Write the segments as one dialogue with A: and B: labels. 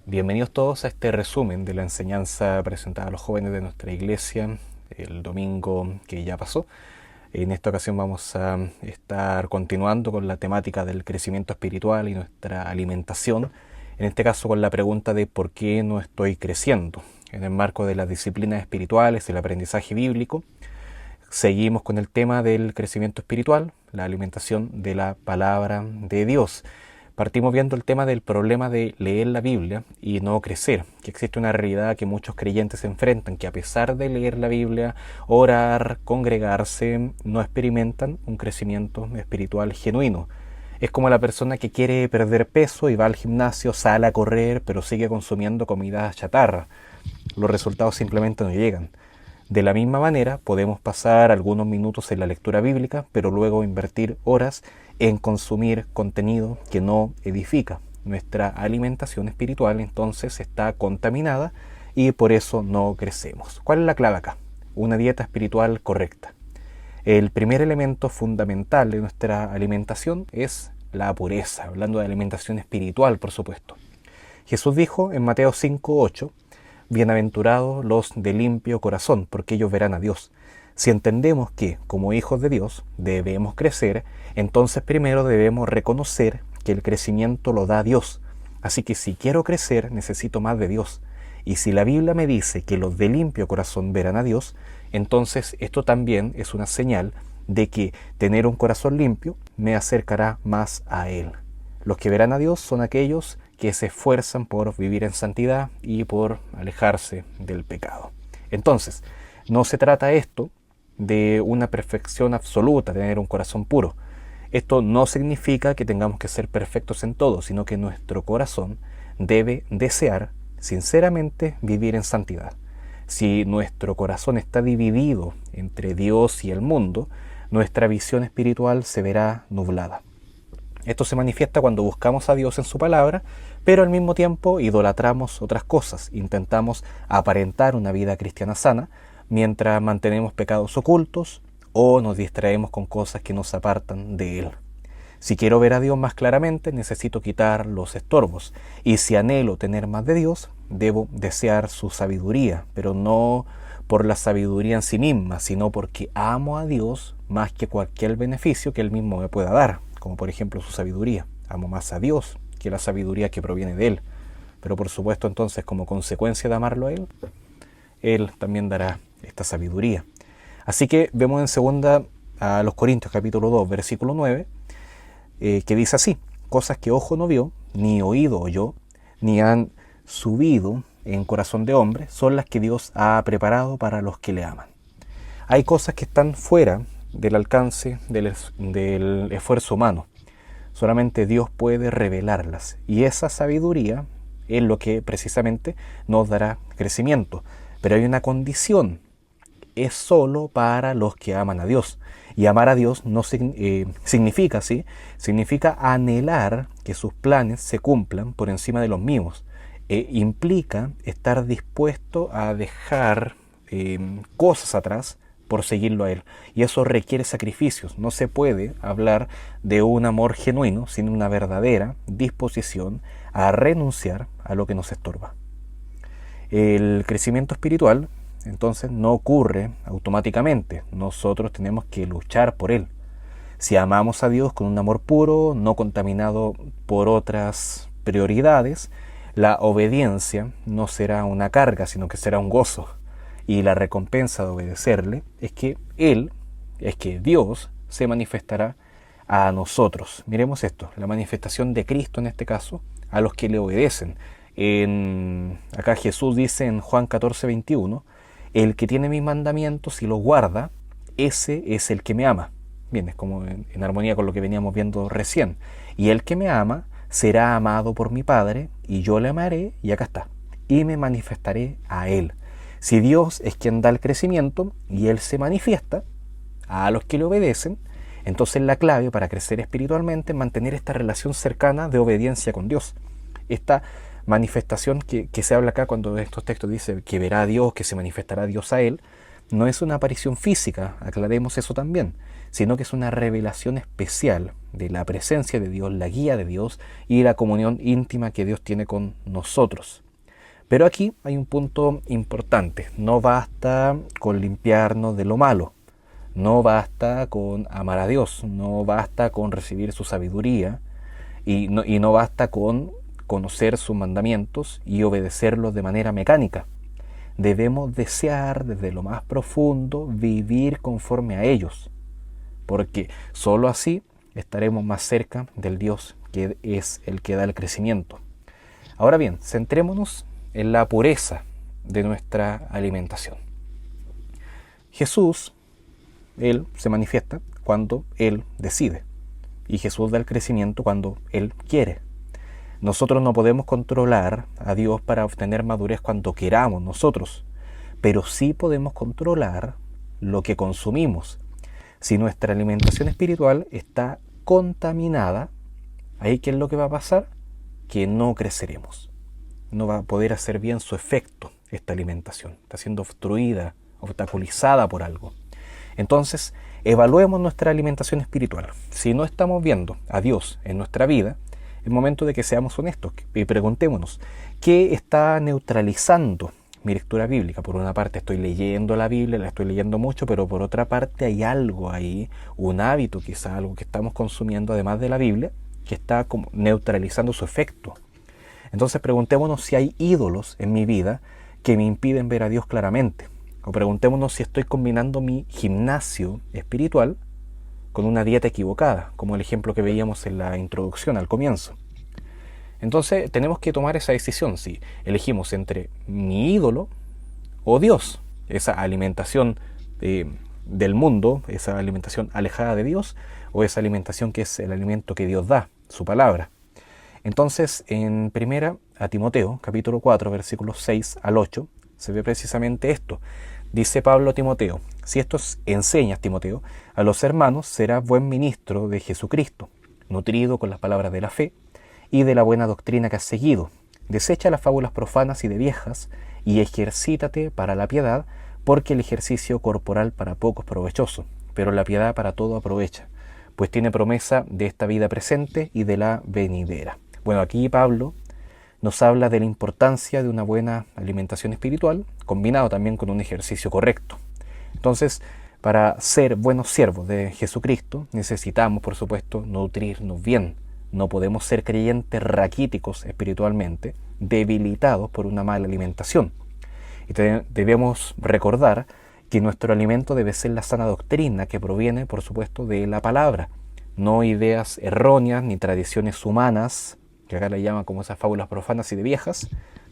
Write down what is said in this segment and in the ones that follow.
A: Bienvenidos todos a este resumen de la enseñanza presentada a los jóvenes de nuestra iglesia el domingo que ya pasó. En esta ocasión vamos a estar continuando con la temática del crecimiento espiritual y nuestra alimentación, en este caso con la pregunta de por qué no estoy creciendo. En el marco de las disciplinas espirituales, el aprendizaje bíblico, seguimos con el tema del crecimiento espiritual, la alimentación de la palabra de Dios. Partimos viendo el tema del problema de leer la Biblia y no crecer, que existe una realidad que muchos creyentes enfrentan, que a pesar de leer la Biblia, orar, congregarse, no experimentan un crecimiento espiritual genuino. Es como la persona que quiere perder peso y va al gimnasio, sale a correr, pero sigue consumiendo comida chatarra. Los resultados simplemente no llegan. De la misma manera, podemos pasar algunos minutos en la lectura bíblica, pero luego invertir horas en consumir contenido que no edifica. Nuestra alimentación espiritual entonces está contaminada y por eso no crecemos. ¿Cuál es la clave acá? Una dieta espiritual correcta. El primer elemento fundamental de nuestra alimentación es la pureza, hablando de alimentación espiritual, por supuesto. Jesús dijo en Mateo 5:8, bienaventurados los de limpio corazón, porque ellos verán a Dios. Si entendemos que, como hijos de Dios, debemos crecer, entonces primero debemos reconocer que el crecimiento lo da Dios. Así que si quiero crecer, necesito más de Dios. Y si la Biblia me dice que los de limpio corazón verán a Dios, entonces esto también es una señal de que tener un corazón limpio me acercará más a Él. Los que verán a Dios son aquellos que se esfuerzan por vivir en santidad y por alejarse del pecado. Entonces, no se trata esto de una perfección absoluta, tener un corazón puro. Esto no significa que tengamos que ser perfectos en todo, sino que nuestro corazón debe desear sinceramente vivir en santidad. Si nuestro corazón está dividido entre Dios y el mundo, nuestra visión espiritual se verá nublada. Esto se manifiesta cuando buscamos a Dios en su palabra, pero al mismo tiempo idolatramos otras cosas, intentamos aparentar una vida cristiana sana, mientras mantenemos pecados ocultos o nos distraemos con cosas que nos apartan de Él. Si quiero ver a Dios más claramente, necesito quitar los estorbos. Y si anhelo tener más de Dios, debo desear su sabiduría, pero no por la sabiduría en sí misma, sino porque amo a Dios más que cualquier beneficio que Él mismo me pueda dar, como por ejemplo su sabiduría. Amo más a Dios que la sabiduría que proviene de Él. Pero por supuesto entonces, como consecuencia de amarlo a Él también dará esta sabiduría. Así que vemos en segunda a los Corintios capítulo 2 versículo 9 que dice así: cosas que ojo no vio, ni oído oyó, ni han subido en corazón de hombre, son las que Dios ha preparado para los que le aman. Hay cosas que están fuera del alcance del esfuerzo humano. Solamente Dios puede revelarlas, y esa sabiduría es lo que precisamente nos dará crecimiento. Pero hay una condición: es solo para los que aman a Dios. Y amar a Dios no significa anhelar que sus planes se cumplan por encima de los míos. Implica estar dispuesto a dejar cosas atrás por seguirlo a Él. Y eso requiere sacrificios. No se puede hablar de un amor genuino sin una verdadera disposición a renunciar a lo que nos estorba. El crecimiento espiritual entonces no ocurre automáticamente. Nosotros tenemos que luchar por Él. Si amamos a Dios con un amor puro, no contaminado por otras prioridades, la obediencia no será una carga, sino que será un gozo. Y la recompensa de obedecerle es que Dios se manifestará a nosotros. Miremos esto, la manifestación de Cristo en este caso, a los que le obedecen. Acá Jesús dice en Juan 14:21, el que tiene mis mandamientos y los guarda, ese es el que me ama. Bien, es como en armonía con lo que veníamos viendo recién. Y el que me ama será amado por mi Padre, y yo le amaré, y acá está, y me manifestaré a Él. Si Dios es quien da el crecimiento y Él se manifiesta a los que le obedecen, entonces la clave para crecer espiritualmente es mantener esta relación cercana de obediencia con Dios. Esta manifestación que se habla acá cuando estos textos dicen que verá a Dios, que se manifestará a Dios a Él, no es una aparición física, aclaremos eso también, sino que es una revelación especial de la presencia de Dios, la guía de Dios y la comunión íntima que Dios tiene con nosotros. Pero aquí hay un punto importante. No basta con limpiarnos de lo malo. No basta con amar a Dios. No basta con recibir su sabiduría. Y no basta con conocer sus mandamientos y obedecerlos de manera mecánica. Debemos desear desde lo más profundo vivir conforme a ellos. Porque sólo así estaremos más cerca del Dios que es el que da el crecimiento. Ahora bien, centrémonos en la pureza de nuestra alimentación. Jesús, Él se manifiesta cuando Él decide. Y Jesús da el crecimiento cuando Él quiere. Nosotros no podemos controlar a Dios para obtener madurez cuando queramos nosotros, pero sí podemos controlar lo que consumimos. Si nuestra alimentación espiritual está contaminada, ¿ahí qué es lo que va a pasar? Que no creceremos. No va a poder hacer bien su efecto esta alimentación. Está siendo obstruida, obstaculizada por algo. Entonces, evaluemos nuestra alimentación espiritual. Si no estamos viendo a Dios en nuestra vida, es momento de que seamos honestos y preguntémonos, ¿qué está neutralizando mi lectura bíblica? Por una parte estoy leyendo la Biblia, la estoy leyendo mucho, pero por otra parte hay algo ahí, un hábito quizá, algo que estamos consumiendo además de la Biblia, que está como neutralizando su efecto. Entonces preguntémonos si hay ídolos en mi vida que me impiden ver a Dios claramente. O preguntémonos si estoy combinando mi gimnasio espiritual con una dieta equivocada, como el ejemplo que veíamos en la introducción al comienzo. Entonces tenemos que tomar esa decisión si elegimos entre mi ídolo o Dios, esa alimentación del mundo, esa alimentación alejada de Dios, o esa alimentación que es el alimento que Dios da, su palabra. Entonces, en primera a Timoteo, capítulo 4, versículos 6 al 8, se ve precisamente esto. Dice Pablo a Timoteo: si esto enseñas, Timoteo, a los hermanos, serás buen ministro de Jesucristo, nutrido con las palabras de la fe y de la buena doctrina que has seguido. Desecha las fábulas profanas y de viejas, y ejercítate para la piedad, porque el ejercicio corporal para poco es provechoso, pero la piedad para todo aprovecha, pues tiene promesa de esta vida presente y de la venidera. Bueno, aquí Pablo nos habla de la importancia de una buena alimentación espiritual, combinado también con un ejercicio correcto. Entonces, para ser buenos siervos de Jesucristo, necesitamos, por supuesto, nutrirnos bien. No podemos ser creyentes raquíticos espiritualmente, debilitados por una mala alimentación. Y debemos recordar que nuestro alimento debe ser la sana doctrina que proviene, por supuesto, de la palabra. No ideas erróneas ni tradiciones humanas, que acá le llaman como esas fábulas profanas y de viejas,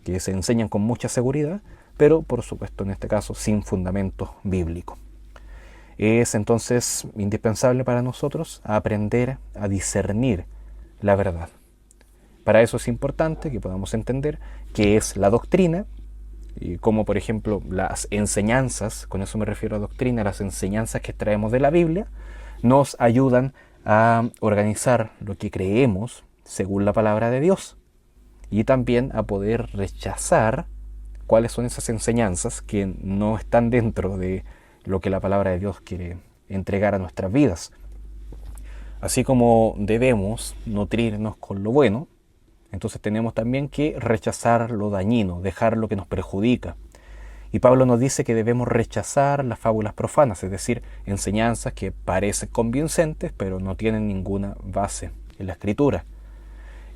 A: que se enseñan con mucha seguridad, pero por supuesto en este caso sin fundamento bíblico. Es entonces indispensable para nosotros aprender a discernir la verdad. Para eso es importante que podamos entender qué es la doctrina, y como por ejemplo las enseñanzas, con eso me refiero a doctrina, las enseñanzas que traemos de la Biblia, nos ayudan a organizar lo que creemos según la palabra de Dios, y también a poder rechazar cuáles son esas enseñanzas que no están dentro de lo que la palabra de Dios quiere entregar a nuestras vidas. Así como debemos nutrirnos con lo bueno, entonces tenemos también que rechazar lo dañino, dejar lo que nos perjudica. Y Pablo nos dice que debemos rechazar las fábulas profanas, es decir, enseñanzas que parecen convincentes, pero no tienen ninguna base en la Escritura.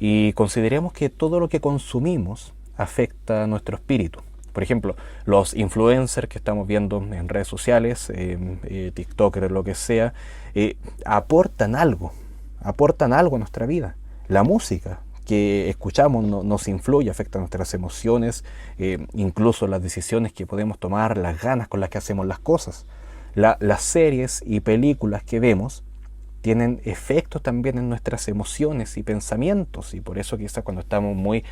A: Y consideremos que todo lo que consumimos afecta a nuestro espíritu. Por ejemplo, los influencers que estamos viendo en redes sociales, TikTokers, lo que sea, aportan algo a nuestra vida. La música que escuchamos nos influye, afecta nuestras emociones, incluso las decisiones que podemos tomar, las ganas con las que hacemos las cosas. Las series y películas que vemos tienen efectos también en nuestras emociones y pensamientos, y por eso quizás cuando estamos muy,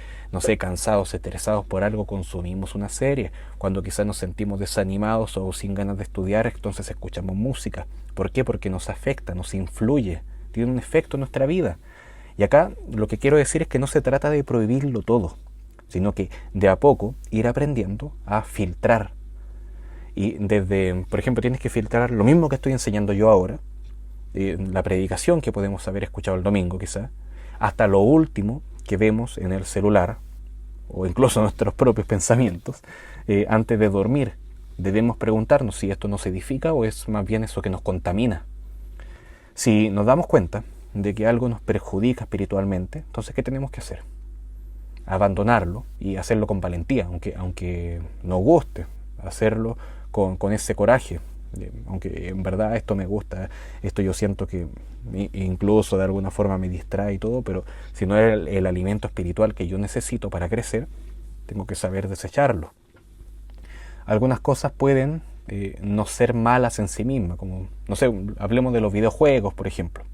A: cansados, estresados por algo, consumimos una serie. Cuando quizás nos sentimos desanimados o sin ganas de estudiar, entonces escuchamos música. ¿Por qué? Porque nos afecta, nos influye, tiene un efecto en nuestra vida. Y acá lo que quiero decir es que no se trata de prohibirlo todo, sino que de a poco ir aprendiendo a filtrar. Y desde, por ejemplo, tienes que filtrar lo mismo que estoy enseñando yo ahora, la predicación que podemos haber escuchado el domingo quizá, hasta lo último que vemos en el celular, o incluso nuestros propios pensamientos, antes de dormir. Debemos preguntarnos si esto nos edifica o es más bien eso que nos contamina. Si nos damos cuenta de que algo nos perjudica espiritualmente, entonces ¿qué tenemos que hacer? Abandonarlo y hacerlo con valentía, aunque nos guste, hacerlo con ese coraje, aunque en verdad esto me gusta, esto yo siento que incluso de alguna forma me distrae y todo, pero si no es el alimento espiritual que yo necesito para crecer, tengo que saber desecharlo. Algunas cosas pueden no ser malas en sí mismas, como, no sé, hablemos de los videojuegos, por ejemplo.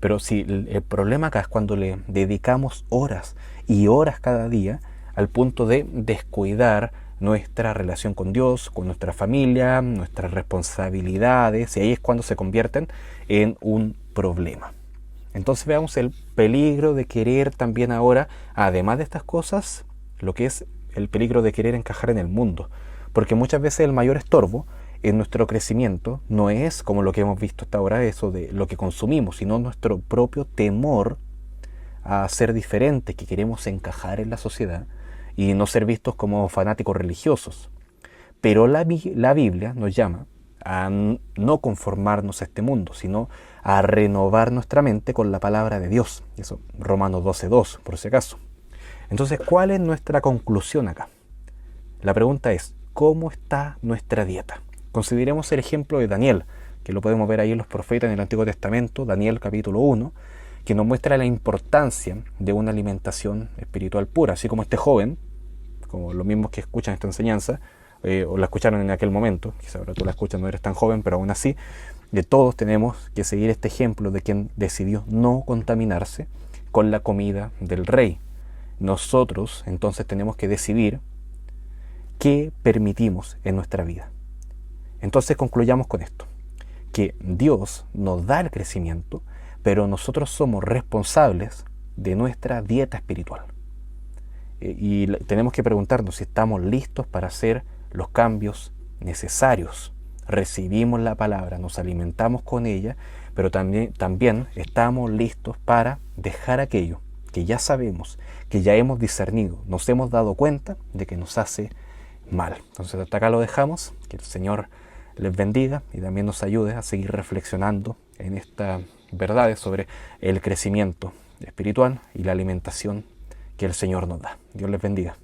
A: Pero si el problema acá es cuando le dedicamos horas y horas cada día al punto de descuidar nuestra relación con Dios, con nuestra familia, nuestras responsabilidades, y ahí es cuando se convierten en un problema. Entonces veamos el peligro de querer también ahora, además de estas cosas, lo que es el peligro de querer encajar en el mundo. Porque muchas veces el mayor estorbo en nuestro crecimiento no es como lo que hemos visto hasta ahora, eso de lo que consumimos, sino nuestro propio temor a ser diferentes, que queremos encajar en la sociedad y no ser vistos como fanáticos religiosos. Pero la Biblia nos llama a no conformarnos a este mundo, sino a renovar nuestra mente con la palabra de Dios. Eso, Romanos 12:2, por si acaso. Entonces, ¿cuál es nuestra conclusión acá? La pregunta es, ¿cómo está nuestra dieta? Consideremos el ejemplo de Daniel, que lo podemos ver ahí en los profetas en el Antiguo Testamento, Daniel capítulo 1, que nos muestra la importancia de una alimentación espiritual pura, así como este joven, como los mismos que escuchan esta enseñanza, o la escucharon en aquel momento, quizá ahora tú la escuchas, no eres tan joven, pero aún así, de todos tenemos que seguir este ejemplo de quien decidió no contaminarse con la comida del rey. Nosotros entonces tenemos que decidir qué permitimos en nuestra vida. Entonces concluyamos con esto, que Dios nos da el crecimiento, pero nosotros somos responsables de nuestra dieta espiritual. Y tenemos que preguntarnos si estamos listos para hacer los cambios necesarios. Recibimos la palabra, nos alimentamos con ella, pero también estamos listos para dejar aquello que ya sabemos, que ya hemos discernido, nos hemos dado cuenta de que nos hace mal. Entonces hasta acá lo dejamos, que el Señor les bendiga y también nos ayude a seguir reflexionando en estas verdades sobre el crecimiento espiritual y la alimentación que el Señor nos da. Dios les bendiga.